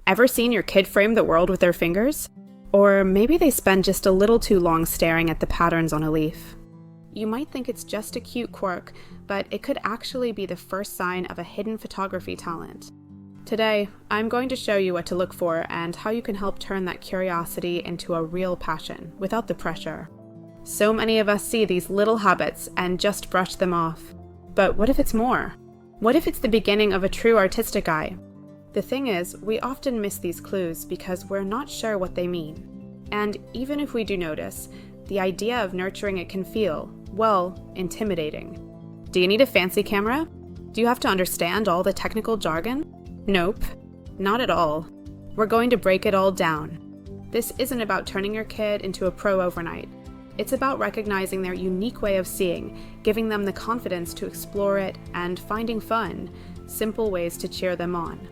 Ever seen your kid frame the world with their fingers? Or maybe they spend just a little too long staring at the patterns on a leaf. You might think it's just a cute quirk, but it could actually be the first sign of a hidden photography talent. Today, I'm going to show you what to look for and how you can help turn that curiosity into a real passion without the pressure. So many of us see these little habits and just brush them off. But what if it's more? What if it's the beginning of a true artistic eye? The thing is, we often miss these clues because we're not sure what they mean. And even if we do notice, the idea of nurturing it can feel, well, intimidating. Do you need a fancy camera? Do you have to understand all the technical jargon? Nope, not at all. We're going to break it all down. This isn't about turning your kid into a pro overnight. It's about recognizing their unique way of seeing, giving them the confidence to explore it, and finding fun, simple ways to cheer them on.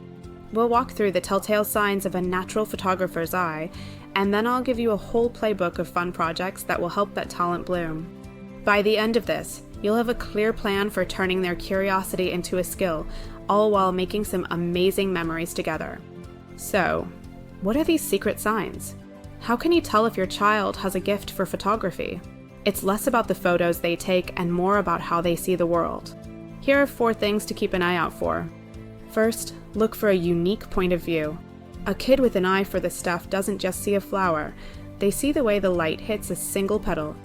We'll walk through the telltale signs of a natural photographer's eye, and then I'll give you a whole playbook of fun projects that will help that talent bloom. By the end of this, you'll have a clear plan for turning their curiosity into a skill, all while making some amazing memories together. So, what are these secret signs? How can you tell if your child has a gift for photography? It's less about the photos they take and more about how they see the world. Here are 4 things to keep an eye out for. First, look for a unique point of view. A kid with an eye for this stuff doesn't just see a flower, they see the way the light hits a single petal.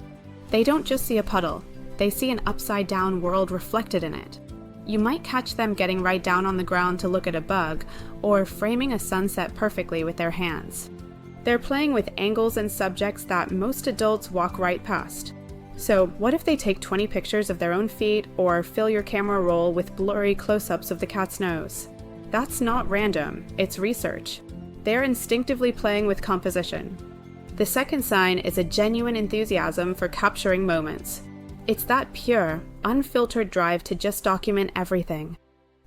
They don't just see a puddle, they see an upside-down world reflected in it. You might catch them getting right down on the ground to look at a bug, or framing a sunset perfectly with their hands. They're playing with angles and subjects that most adults walk right past. So what if they take 20 pictures of their own feet or fill your camera roll with blurry close-ups of the cat's nose? That's not random, it's research. They're instinctively playing with composition. The second sign is a genuine enthusiasm for capturing moments. It's that pure, unfiltered drive to just document everything.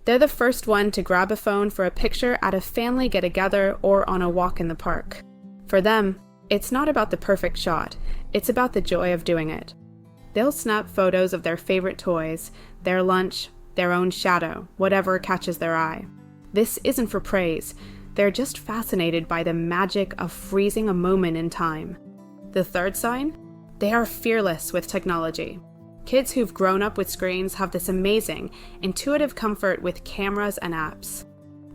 They're the first one to grab a phone for a picture at a family get-together or on a walk in the park. For them, it's not about the perfect shot, it's about the joy of doing it. They'll snap photos of their favorite toys, their lunch, their own shadow, whatever catches their eye. This isn't for praise, they're just fascinated by the magic of freezing a moment in time. The third sign? They are fearless with technology. Kids who've grown up with screens have this amazing, intuitive comfort with cameras and apps.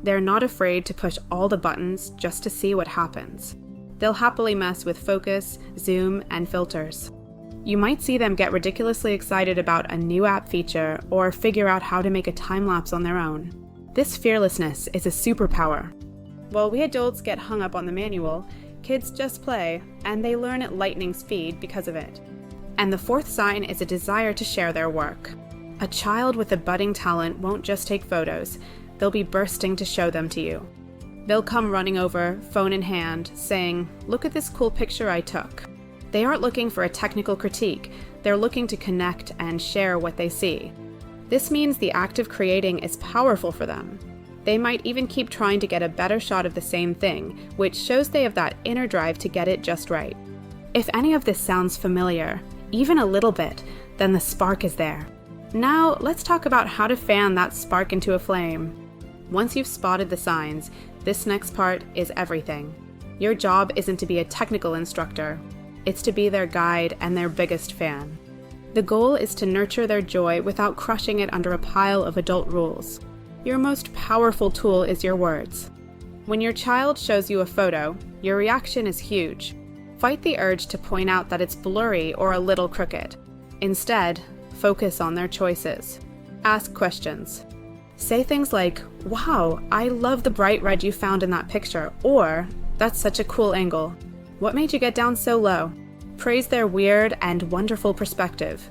They're not afraid to push all the buttons just to see what happens. They'll happily mess with focus, zoom, and filters. You might see them get ridiculously excited about a new app feature or figure out how to make a time-lapse on their own. This fearlessness is a superpower. While we adults get hung up on the manual, kids just play, and they learn at lightning speed because of it. And the fourth sign is a desire to share their work. A child with a budding talent won't just take photos, they'll be bursting to show them to you. They'll come running over, phone in hand, saying, "Look at this cool picture I took." They aren't looking for a technical critique, they're looking to connect and share what they see. This means the act of creating is powerful for them. They might even keep trying to get a better shot of the same thing, which shows they have that inner drive to get it just right. If any of this sounds familiar, even a little bit, then the spark is there. Now, let's talk about how to fan that spark into a flame. Once you've spotted the signs, this next part is everything. Your job isn't to be a technical instructor, it's to be their guide and their biggest fan. The goal is to nurture their joy without crushing it under a pile of adult rules. Your most powerful tool is your words. When your child shows you a photo, your reaction is huge. Fight the urge to point out that it's blurry or a little crooked. Instead, focus on their choices. Ask questions. Say things like, "Wow, I love the bright red you found in that picture," or, "That's such a cool angle. What made you get down so low?" Praise their weird and wonderful perspective.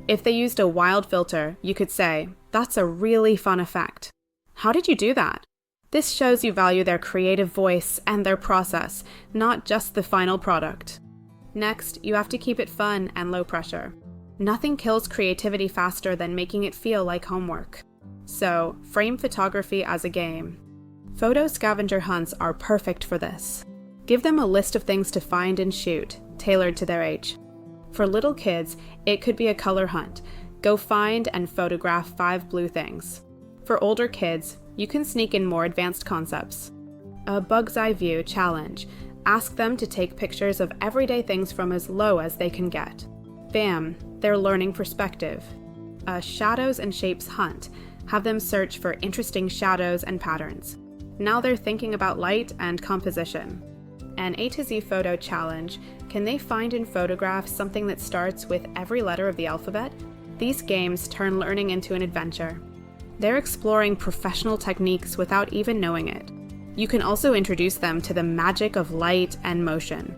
If they used a wild filter, you could say, "That's a really fun effect. How did you do that?" This shows you value their creative voice and their process, not just the final product. Next, you have to keep it fun and low pressure. Nothing kills creativity faster than making it feel like homework. So, frame photography as a game. Photo scavenger hunts are perfect for this. Give them a list of things to find and shoot, tailored to their age. For little kids, it could be a color hunt. Go find and photograph 5 blue things. For older kids, you can sneak in more advanced concepts. A bug's eye view challenge. Ask them to take pictures of everyday things from as low as they can get. Bam, they're learning perspective. A shadows and shapes hunt. Have them search for interesting shadows and patterns. Now they're thinking about light and composition. An A to Z photo challenge. Can they find in photographs something that starts with every letter of the alphabet? These games turn learning into an adventure. They're exploring professional techniques without even knowing it. You can also introduce them to the magic of light and motion.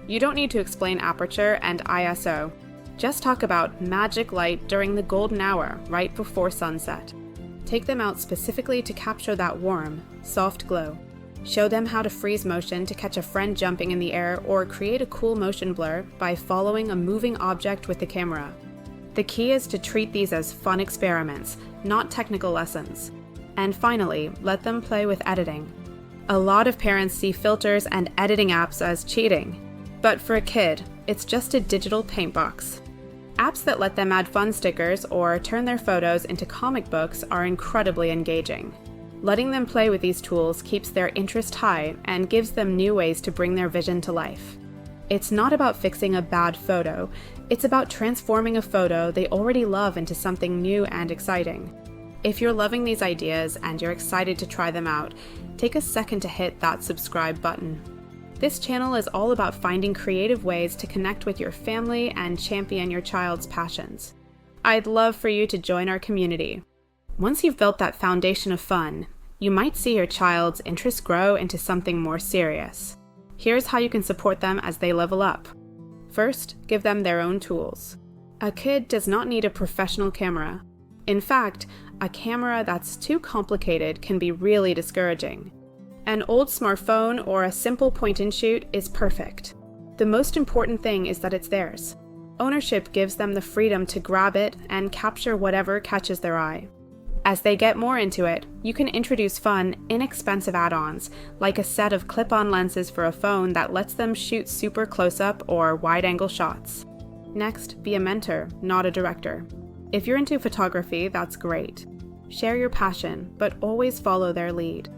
You don't need to explain aperture and ISO. Just talk about magic light during the golden hour right before sunset. Take them out specifically to capture that warm, soft glow. Show them how to freeze motion to catch a friend jumping in the air or create a cool motion blur by following a moving object with the camera. The key is to treat these as fun experiments, not technical lessons. And finally, let them play with editing. A lot of parents see filters and editing apps as cheating. But for a kid, it's just a digital paint box. Apps that let them add fun stickers or turn their photos into comic books are incredibly engaging. Letting them play with these tools keeps their interest high and gives them new ways to bring their vision to life. It's not about fixing a bad photo, it's about transforming a photo they already love into something new and exciting. If you're loving these ideas and you're excited to try them out, take a second to hit that subscribe button. This channel is all about finding creative ways to connect with your family and champion your child's passions. I'd love for you to join our community. Once you've built that foundation of fun, you might see your child's interests grow into something more serious. Here's how you can support them as they level up. First, give them their own tools. A kid does not need a professional camera. In fact, a camera that's too complicated can be really discouraging. An old smartphone or a simple point-and-shoot is perfect. The most important thing is that it's theirs. Ownership gives them the freedom to grab it and capture whatever catches their eye. As they get more into it, you can introduce fun, inexpensive add-ons, like a set of clip-on lenses for a phone that lets them shoot super close-up or wide-angle shots. Next, be a mentor, not a director. If you're into photography, that's great. Share your passion, but always follow their lead.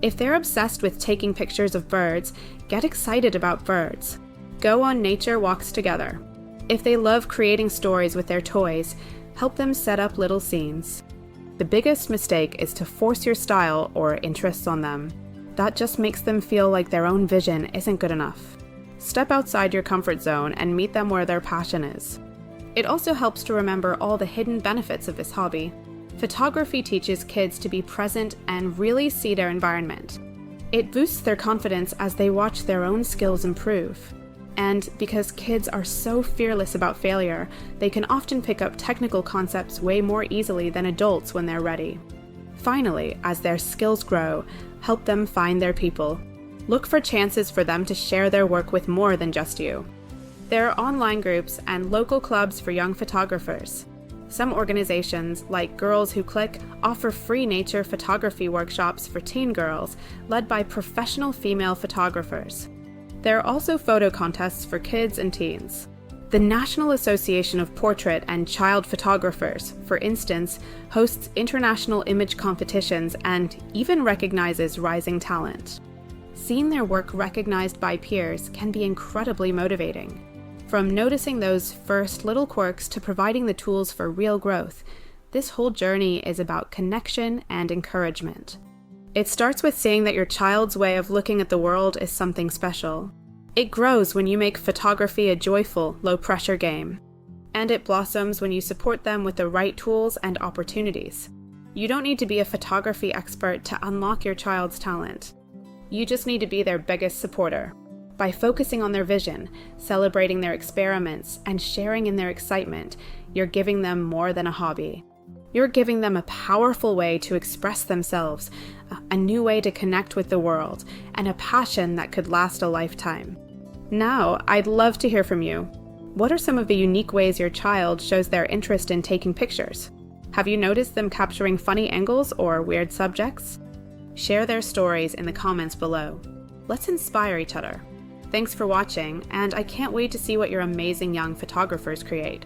If they're obsessed with taking pictures of birds, get excited about birds. Go on nature walks together. If they love creating stories with their toys, help them set up little scenes. The biggest mistake is to force your style or interests on them. That just makes them feel like their own vision isn't good enough. Step outside your comfort zone and meet them where their passion is. It also helps to remember all the hidden benefits of this hobby. Photography teaches kids to be present and really see their environment. It boosts their confidence as they watch their own skills improve. And because kids are so fearless about failure, they can often pick up technical concepts way more easily than adults when they're ready. Finally, as their skills grow, help them find their people. Look for chances for them to share their work with more than just you. There are online groups and local clubs for young photographers. Some organizations, like Girls Who Click, offer free nature photography workshops for teen girls, led by professional female photographers. There are also photo contests for kids and teens. The National Association of Portrait and Child Photographers, for instance, hosts international image competitions and even recognizes rising talent. Seeing their work recognized by peers can be incredibly motivating. From noticing those first little quirks to providing the tools for real growth, this whole journey is about connection and encouragement. It starts with seeing that your child's way of looking at the world is something special. It grows when you make photography a joyful, low-pressure game. And it blossoms when you support them with the right tools and opportunities. You don't need to be a photography expert to unlock your child's talent. You just need to be their biggest supporter. By focusing on their vision, celebrating their experiments, and sharing in their excitement, you're giving them more than a hobby. You're giving them a powerful way to express themselves, a new way to connect with the world, and a passion that could last a lifetime. Now, I'd love to hear from you. What are some of the unique ways your child shows their interest in taking pictures? Have you noticed them capturing funny angles or weird subjects? Share their stories in the comments below. Let's inspire each other. Thanks for watching, and I can't wait to see what your amazing young photographers create.